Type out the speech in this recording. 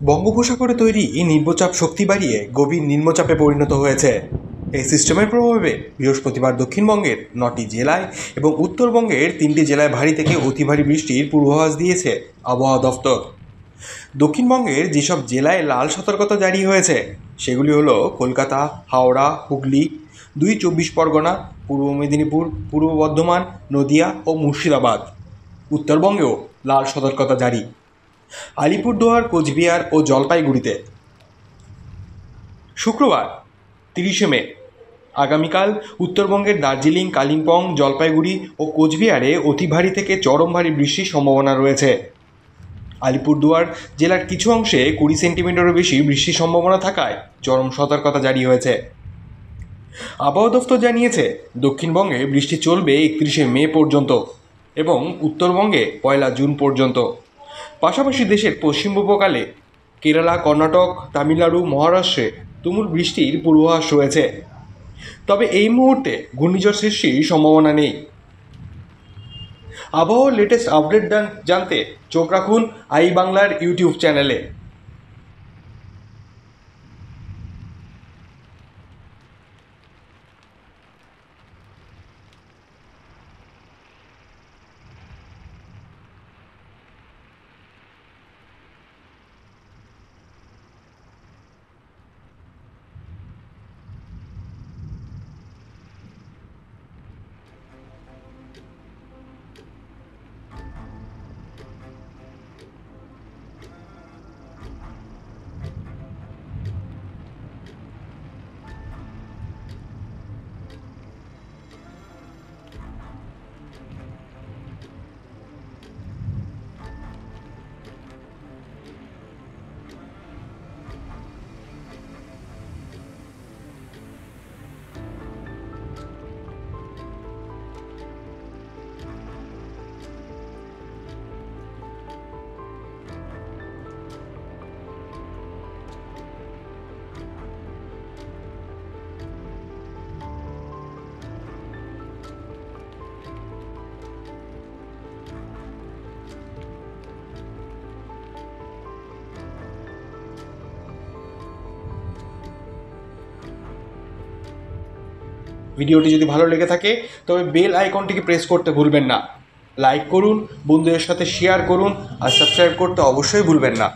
বঙ্গোপসাগরে তৈরি নিম্নচাপ শক্তি বাড়িয়ে গভীর নিম্নচাপে পরিণত হয়েছে। এই সিস্টেমের প্রভাবে বৃহস্পতিবার দক্ষিণবঙ্গের 9টি জেলায় এবং উত্তরবঙ্গের 3টি জেলায় ভারী থেকে অতি ভারী বৃষ্টির পূর্বাভাস দিয়েছে আবহাওয়া দফতর। দক্ষিণবঙ্গের যেসব জেলায় লাল সতর্কতা জারি হয়েছে সেগুলি হলো কলকাতা, হাওড়া, হুগলি, 2 চব্বিশ পরগনা, পূর্ব মেদিনীপুর, পূর্ব বর্ধমান, নদিয়া ও মুর্শিদাবাদ। উত্তরবঙ্গেও লাল সতর্কতা জারি আলিপুরদুয়ার, কোচবিহার ও জলপাইগুড়িতে। শুক্রবার 30শে মে আগামীকাল উত্তরবঙ্গের দার্জিলিং, কালিম্পং, জলপাইগুড়ি ও কোচবিহারে অতি ভারী থেকে চরম ভারী বৃষ্টির সম্ভাবনা রয়েছে। আলিপুরদুয়ার জেলার কিছু অংশে 20 সেন্টিমিটারও বেশি বৃষ্টির সম্ভাবনা থাকায় চরম সতর্কতা জারি হয়েছে। আবহাওয়া দফতর জানিয়েছে, দক্ষিণবঙ্গে বৃষ্টি চলবে 31শে মে পর্যন্ত এবং উত্তরবঙ্গে 1 জুন পর্যন্ত। পাশাপাশি দেশের পশ্চিম উপকূলে কেরালা, কর্ণাটক, তামিলনাড়ু, মহারাষ্ট্রে তুমুল বৃষ্টির পূর্বাভাস রয়েছে। তবে এই মুহূর্তে ঘূর্ণিঝড় সৃষ্টির সম্ভাবনা নেই। আবহাওয়ার লেটেস্ট আপডেট জানতে চোখ রাখুন আই বাংলার ইউটিউব চ্যানেলে। ভিডিওটি যদি ভালো লেগে থাকে তবে বেল আইকনটিকে প্রেস করতে ভুলবেন না। লাইক করুন, বন্ধুদের সাথে শেয়ার করুন আর সাবস্ক্রাইব করতে অবশ্যই ভুলবেন না।